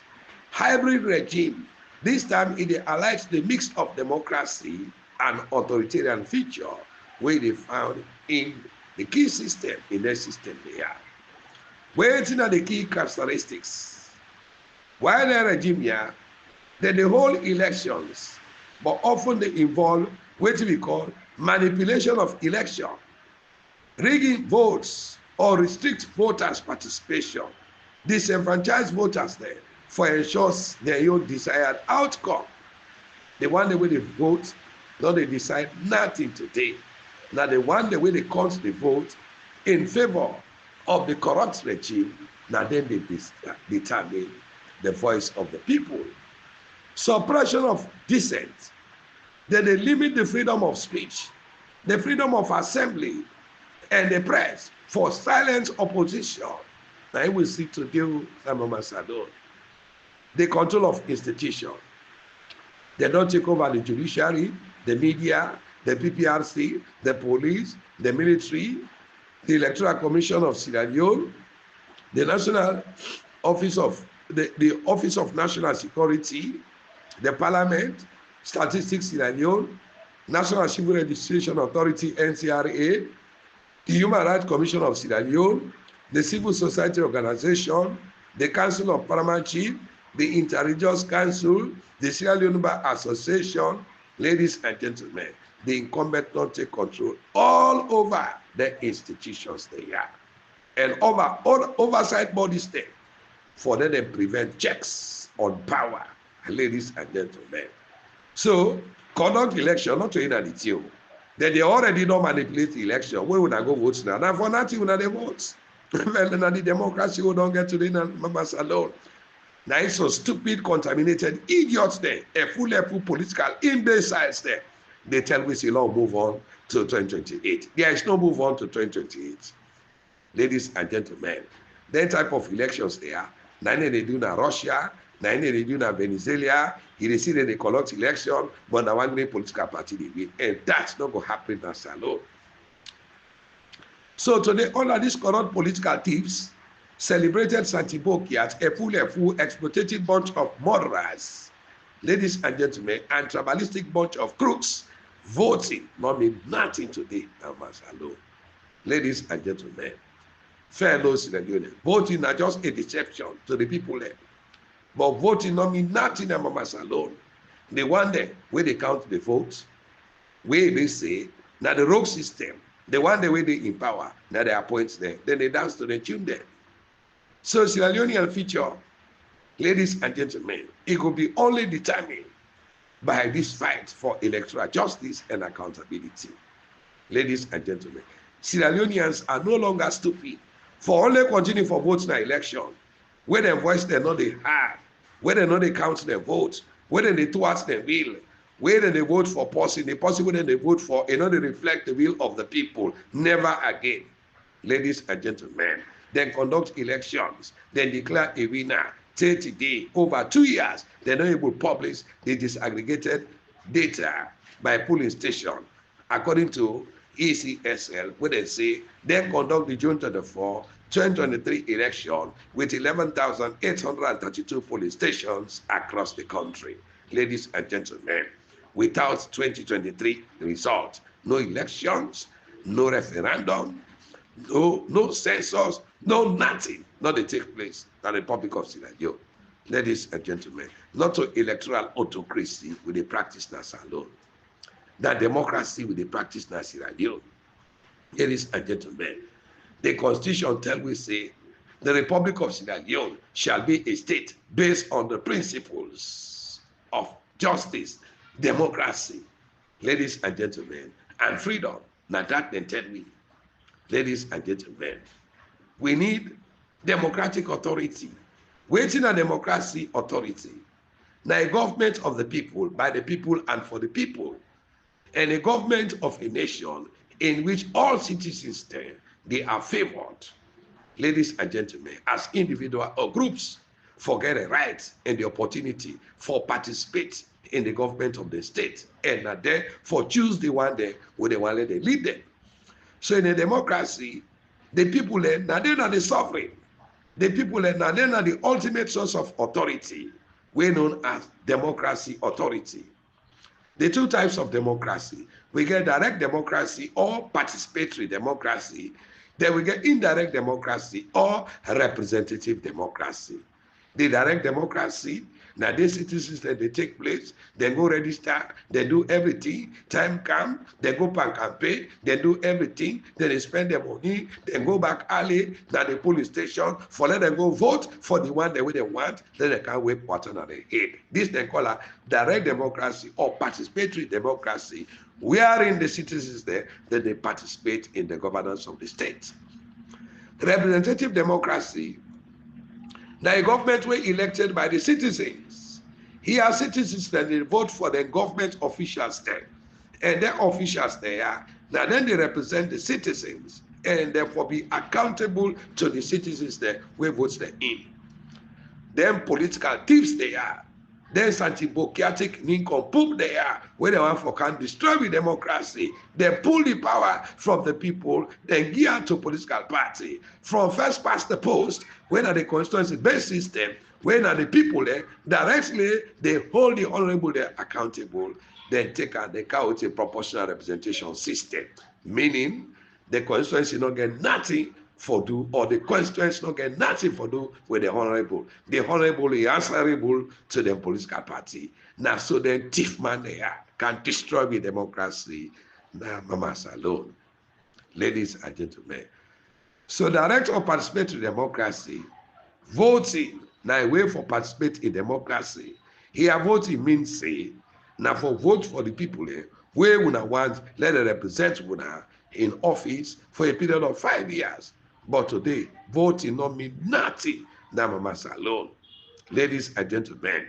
Hybrid regime, this time it highlights the mix of democracy and authoritarian feature where they found in the key system, in their system they are. Waiting are the key characteristics. While the regime here, then the whole elections, but often they involve what we call manipulation of election, rigging votes or restrict voters' participation, disenfranchise voters there for ensures their own desired outcome. The one the way they vote, not they decide nothing today. Now the one the way they count the vote in favor of the corrupt regime, now then they determine the voice of the people. Suppression of dissent, then they limit the freedom of speech, the freedom of assembly, and the press for silence opposition. Now we see to do Masadon. The control of institutions. They don't take over the judiciary, the media, the PPRC, the police, the military, the Electoral Commission of Sierra Leone, the National Office of the Office of National Security, the Parliament, Statistics Sierra Leone, National Civil Registration Authority (NCRA), the Human Rights Commission of Sierra Leone, the Civil Society Organization, the Council of Paramount Chief, the Interreligious Council, the Sierra Leone Bar Association. Ladies and gentlemen, the incumbent don't take control all over the institutions they are, and over all oversight bodies there for them to prevent checks on power. Ladies and gentlemen, so conduct election not to in the deal. Then they already don't manipulate the election. Where would I go vote now? Now for nothing when they vote. Well, now the democracy will don't get to the members alone. Now it's so stupid, contaminated idiots there, a full political imbeciles there. They tell we still move on to 2028. There is no move on to 2028. Ladies and gentlemen, that type of elections there, now they do in Russia, now they do in Venezuela, you see that they conduct election, but now one great political party they win, and that's not going to happen in Salon. So today, all of these corrupt political thieves celebrated Santiboki as a full exploitative bunch of murderers, ladies and gentlemen, and tribalistic bunch of crooks. Voting not mean nothing today, alone. Ladies and gentlemen, fellow Sierra Leoneans, voting are just a deception to the people there. But voting not mean nothing, alone. The one there where they count the votes, where they say, now the rogue system, the one the way they in power, now they appoint them, then they dance to the tune there. So Sierra Leonean feature, ladies and gentlemen, it could be only determined by this fight for electoral justice and accountability. Ladies and gentlemen, Sierra Leoneans are no longer stupid for only continue for votes in the election, where their voice they know they have, where they know they count their votes, where they towards their will, where they vote for policy, the policy where they vote for, in order to reflect the will of the people. Never again. Ladies and gentlemen, then conduct elections, then declare a winner. 30 days, over 2 years, they're not able to publish the disaggregated data by polling station. According to ECSL, where they say, then conduct the June 24, 2023 election with 11,832 polling stations across the country. Ladies and gentlemen, without 2023 result. No elections, no referendum, no census, no nothing. Not they take place in the Republic of Sierra Leone. Ladies and gentlemen, not to electoral autocracy with the practice na alone. That democracy with the practice na Sierra Leone. Ladies and gentlemen, the constitution tell we say the Republic of Sierra Leone shall be a state based on the principles of justice, democracy, ladies and gentlemen, and freedom. Now that they tell me, ladies and gentlemen, we need democratic authority. Waiting on democracy authority. Now a government of the people, by the people, and for the people. And a government of a nation in which all citizens there, they are favored, ladies and gentlemen, as individual or groups, forget the rights and the opportunity for participate in the government of the state, and not there for choose the one there with the one that they lead them. So in a democracy, the people now they're not the sovereign. The people now they're not the ultimate source of authority, we're known as democracy authority. The two types of democracy, we get direct democracy or participatory democracy. Then we get indirect democracy or representative democracy. The direct democracy, now these citizens that they take place, they go register, they do everything, time come, they go bank and pay, they do everything, then they spend their money, then go back early, now the police station, for let them go vote for the one that they want, then they can wait button on their head. This they call a direct democracy or participatory democracy, wherein the citizens there, that they participate in the governance of the state. Representative democracy, now a government were elected by the citizens. Here citizens that they vote for the government officials there. And their officials there, now then they represent the citizens and therefore be accountable to the citizens there where votes they in. Then political thieves they are. Then anti-democratic nincompoop they are, where they want for can destroy the democracy. They pull the power from the people, then gear to political party. From first past the post, when are the constituency-based system, when are the people there, directly they hold the honorable there accountable, then take out the out a proportional representation system, meaning the constituency not get nothing for do, or the constituents not get nothing for do with the honorable. The honorable is answerable to the political party. Now, so then thief man they are, can destroy the democracy. Now, mamas alone. Ladies and gentlemen. So direct or participatory democracy, voting, now a way for participate in democracy. Here voting means say, now for vote for the people, where we want, let it represent una in office for a period of 5 years. But today, voting not mean nothing. Now, mamas alone. Ladies and gentlemen,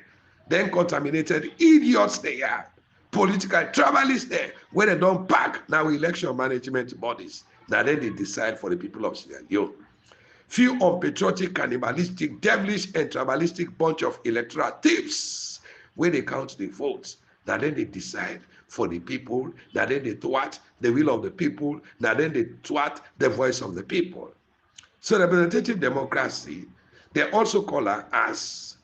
then contaminated idiots they are, political tribalists there, where they don't pack now election management bodies. Now then they decide for the people of Sierra Leone. Few unpatriotic, cannibalistic, devilish, and tribalistic bunch of electoral thieves, where they count the votes. Now then they decide for the people. Now then they thwart the will of the people. Now then they thwart the voice of the people. So representative democracy, they also call it as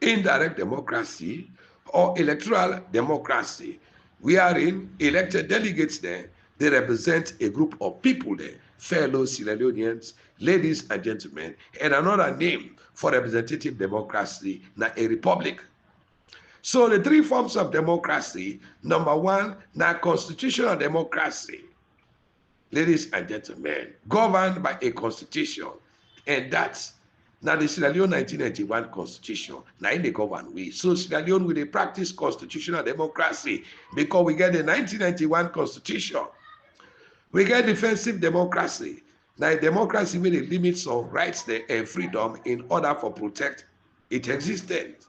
indirect democracy or electoral democracy, wherein elected delegates there, they represent a group of people there, fellow Sierra Leoneans, ladies and gentlemen, and another name for representative democracy, now a republic. So the three forms of democracy, number one, now constitutional democracy, ladies and gentlemen, governed by a constitution, and that's now the Sierra Leone 1991 constitution. Now in the govern we. So Sierra Leone will practice constitutional democracy because we get the 1991 constitution. We get defensive democracy. Now democracy with the limits of rights and freedom in order for protect its existence.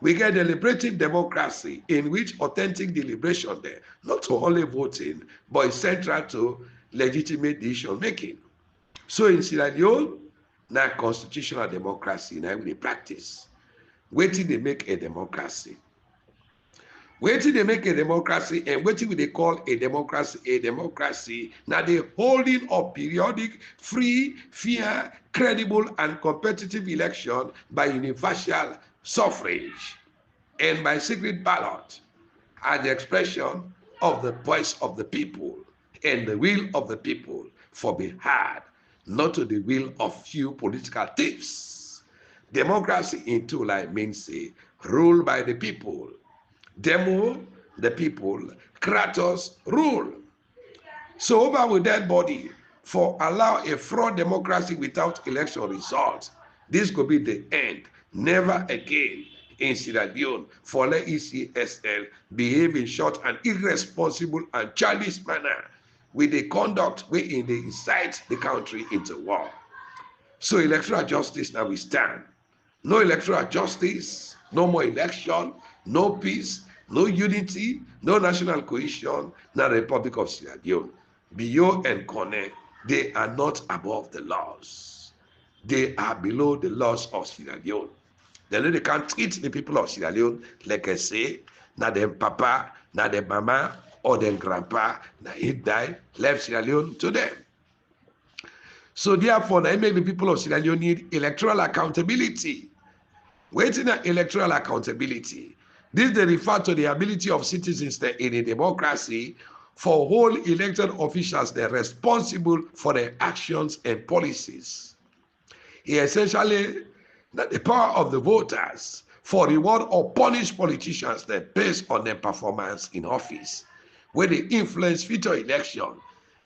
We get deliberative democracy in which authentic deliberation there, not to only voting, but is central to legitimate decision making. So in Sierra Leone, now constitutional democracy, now we practice. Waiting they make a democracy. Waiting they make a democracy, and waiting they call a democracy, now the holding of periodic, free, fair, credible, and competitive election by universal suffrage and by secret ballot, are the expression of the voice of the people and the will of the people for be heard, not to the will of few political thieves. Democracy in two lines means rule by the people. Demo, the people. Kratos, rule. So over with that body, for allow a fraud democracy without election results. This could be the end. Never again in Sierra Leone for let ECSL behave in short and irresponsible and childish manner with the conduct wherein they incite the country into war. So electoral justice now we stand. No electoral justice, no more election, no peace, no unity, no national cohesion, not the Republic of Sierra Leone. Bio and Kone, they are not above the laws. They are below the laws of Sierra Leone. They can't treat the people of Sierra Leone like I say, not them papa, not them mama, or them grandpa, that he died, left Sierra Leone to them. So therefore, they make the people of Sierra Leone need electoral accountability. Waiting at electoral accountability. This they refer to the ability of citizens in a democracy for whole elected officials they're responsible for their actions and policies. He essentially that the power of the voters for reward or punish politicians that based on their performance in office, where they influence future election.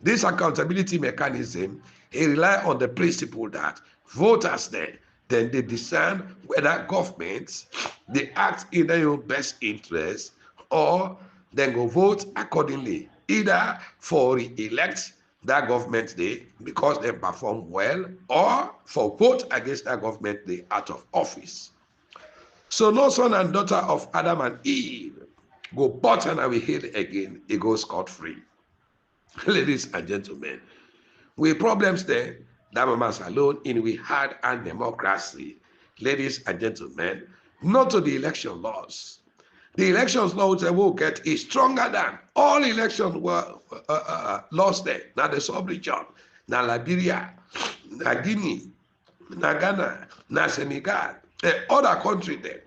This accountability mechanism rely on the principle that voters then they discern whether governments they act in their own best interest or then go vote accordingly, either for re-elect that government day because they perform well or for vote against that government day out of office. So no son and daughter of Adam and Eve go button and we hit again, it goes scot-free. Ladies and gentlemen, with problems there, that mamas alone in we had and democracy. Ladies and gentlemen, not to the election laws. The elections laws that will get is stronger than all election laws there. Now the sub-region, now Liberia, now Guinea, now Ghana, now Senegal, other country there.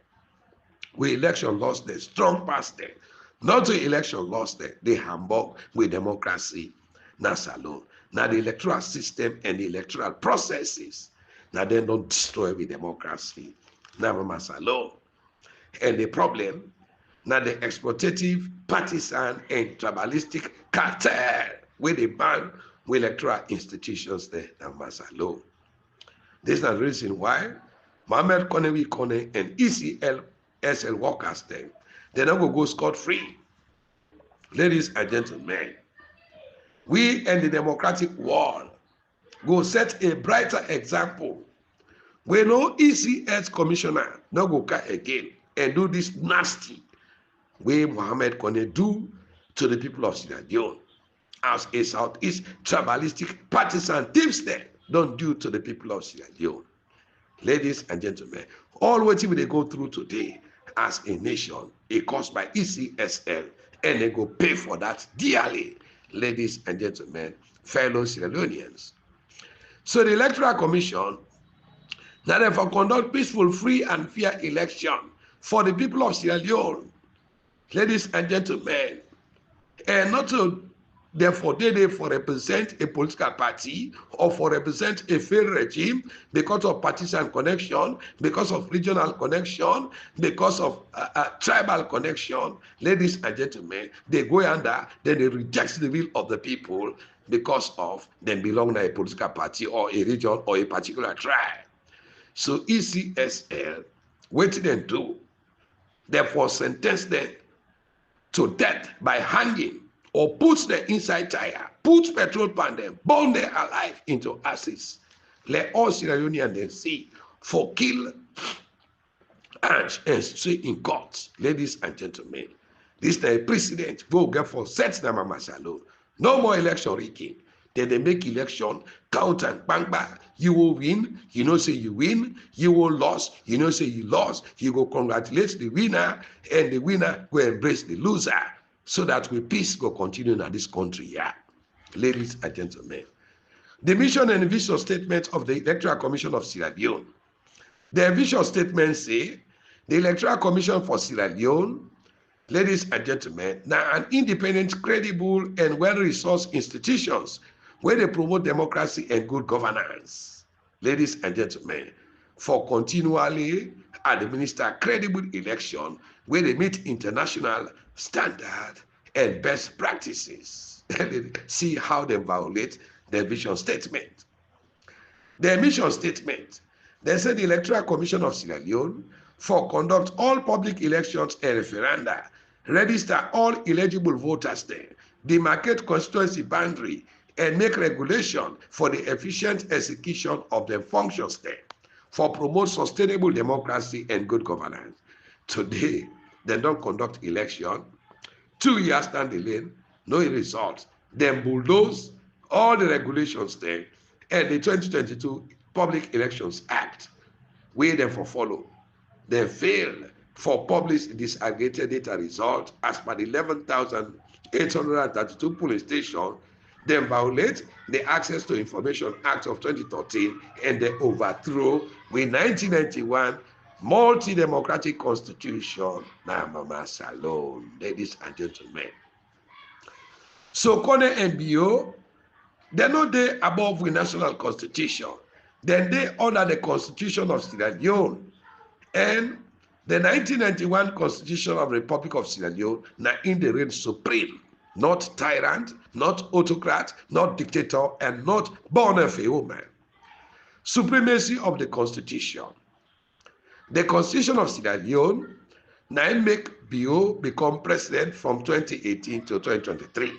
With election laws there, strong past there. Not to election laws there, they Hamburg with democracy, now salon. Now the electoral system and the electoral processes, now they don't destroy with democracy. Now mamas alone. And the problem, now the exploitative, partisan, and tribalistic cartel where they ban with electoral institutions there, now mamas alone. This is the reason why Mohammed Kone and ECSL workers there, they don't go scot-free. Ladies and gentlemen, we in the democratic world go set a brighter example. We no ECS commissioner no go come again and do this nasty way Mohammed Kone do to the people of Sierra Leone as a Southeast tribalistic partisan thieves there don't do to the people of Sierra Leone. Ladies and gentlemen, all what they go through today as a nation is caused by ECSL and they go pay for that dearly. Ladies and gentlemen, fellow Sierra Leoneans. So the Electoral Commission now therefore conduct peaceful, free and fair election for the people of Sierra Leone. Ladies and gentlemen, and not to therefore they for represent a political party or for represent a failed regime because of partisan connection, because of regional connection, because of tribal connection. Ladies and gentlemen, they go under, then they reject the will of the people because of them belong to a political party or a region or a particular tribe. So ECSL, what did they do? Therefore sentence them to death by hanging or put them inside tire, put petrol pan them, burn them alive into ashes. Let all Sierra Leoneans then see for kill and straight in court. Ladies and gentlemen, this is the precedent go get for set them a masalo. No more election rigging. Then they make election count and bang bang. You will win, you know say you win, you will lose, you know say you lost, you go congratulate the winner, and the winner will embrace the loser. So that we peace go continue in this country here. Ladies and gentlemen, the mission and vision statement of the Electoral Commission of Sierra Leone. The vision statement say the Electoral Commission for Sierra Leone ladies and gentlemen, now an independent, credible, and well-resourced institutions where they promote democracy and good governance. Ladies and gentlemen, for continually administer credible election where they meet international standard and best practices. See how they violate their vision statement. Their mission statement, they said the Electoral Commission of Sierra Leone for conduct all public elections and referenda, register all eligible voters there, demarcate constituency boundary, and make regulation for the efficient execution of their functions there, for promote sustainable democracy and good governance. Today, they don't conduct election. 2 years down the lane, no result. Then bulldoze all the regulations there and the 2022 Public Elections Act, we therefore follow. They fail for publish disaggregated data result as per the 11,832 polling station. Then violate the Access to Information Act of 2013 and they overthrow with 1991 multi-democratic constitution. Now, Mama Salon, ladies and gentlemen. So, Kone and Bio, they're not there above the national constitution. Then they under the Constitution of Sierra Leone and the 1991 Constitution of the Republic of Sierra Leone. Now, in the reign supreme, not tyrant, not autocrat, not dictator, and not born of a woman. Supremacy of the Constitution. The Constitution of Sierra Leone now make Bio become president from 2018 to 2023.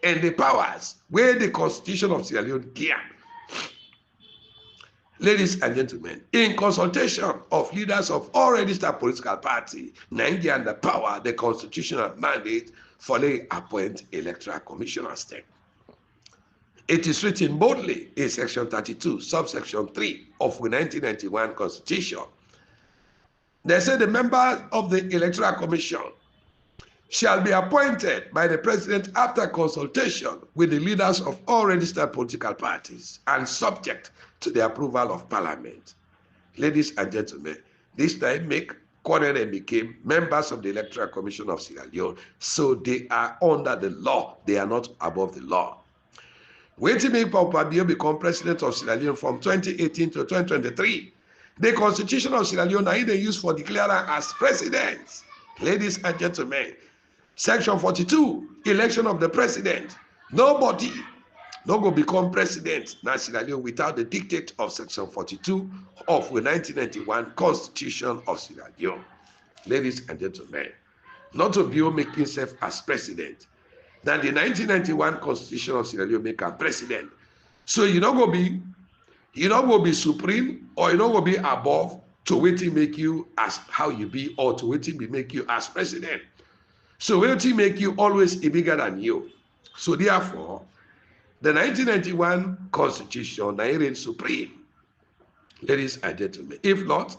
And the powers where the Constitution of Sierra Leone give. Ladies and gentlemen, in consultation of leaders of all registered political parties, Nigeria and the power, the constitutional mandate for the appoint electoral commissioners. It is written boldly in section 32, subsection 3 of the 1991 Constitution. They say the members of the Electoral Commission shall be appointed by the president after consultation with the leaders of all registered political parties and subject to the approval of Parliament. Ladies and gentlemen, this time make Cornell and became members of the Electoral Commission of Sierra Leone, so they are under the law, they are not above the law. Waiting make Maada Bio become president of Sierra Leone from 2018 to 2023. The Constitution of Sierra Leone are even used for declaring as president. Ladies and gentlemen, Section 42, election of the president. Nobody no go become president now Sierra Leone without the dictate of Section 42 of the 1991 Constitution of Sierra Leone. Ladies and gentlemen, not to be making himself as president. Then the 1991 Constitution of Sierra Leone make a president. So you not go be supreme or you not go be above to waiting make you as how you be or to waiting be make you as president. So waiting make you always bigger than you. So therefore, the 1991 Constitution reigns supreme. Ladies and gentlemen, if not,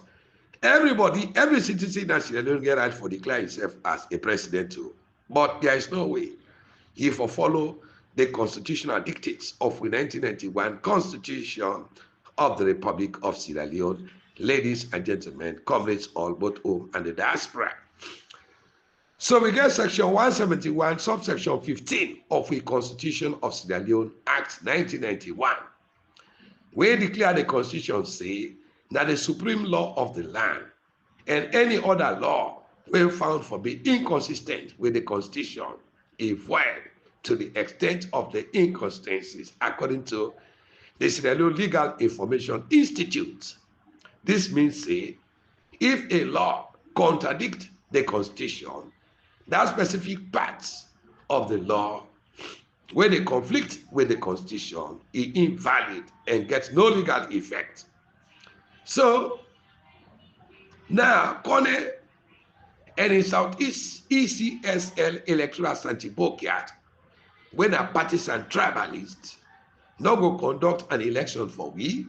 everybody, every citizen in Sierra Leone get right for declare himself as a president too. But there is no way. If you follow the constitutional dictates of the 1991 Constitution of the Republic of Sierra Leone, ladies and gentlemen, comrades all both home and the diaspora. So we get section 171, subsection 15 of the Constitution of Sierra Leone Act 1991, where declare the Constitution say that the supreme law of the land and any other law when found for being inconsistent with the Constitution is void to the extent of the inconsistencies according to the Sierra Leone Legal Information Institute. This means say if a law contradicts the Constitution, that specific parts of the law where they conflict with the Constitution is invalid and gets no legal effect. So now Kone and in Southeast ECSL Electoral Santibokiat, when a partisan tribalist not go conduct an election for we,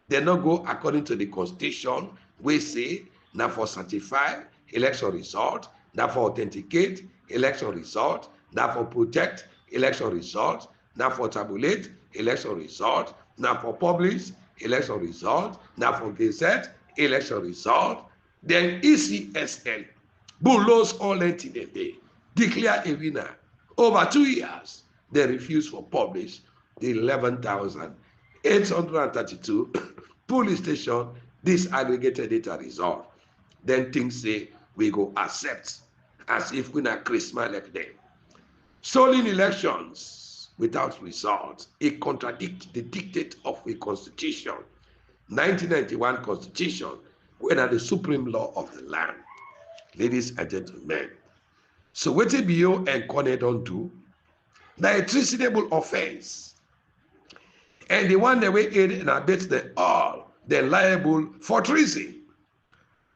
they not go according to the Constitution, we say now for certify election result, now for authenticate election result, now for protect election result, now for tabulate election result, now for publish election result, now for gazette election result. Then ECSL Bull lose all length in a day, declare a winner. Over 2 years, they refuse to publish the 11,832 police station disaggregated data result. Then things say we go accept as if we not Christmas like them. Stolen elections without results. It contradicts the dictate of a constitution, 1991 constitution, when are the supreme law of the land. Ladies and gentlemen, so wetin Bio and Kone don't do, na a treasonable offense. And the one that we aid and abet them all, they're liable for treason.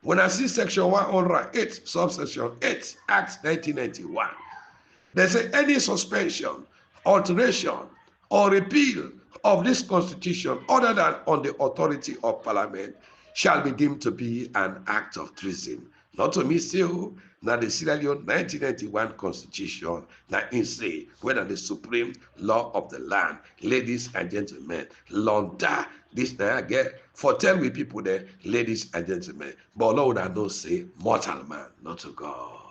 When I see section 108, subsection 8, Act 1991, they say any suspension, alteration, or repeal of this constitution other than on the authority of parliament shall be deemed to be an act of treason. Not to me still, now the Sierra Leone 1991 constitution, now in say whether the supreme law of the land, ladies and gentlemen, Londa, this now get for tell we people there, ladies and gentlemen, but Lord I don't say mortal man, not to God.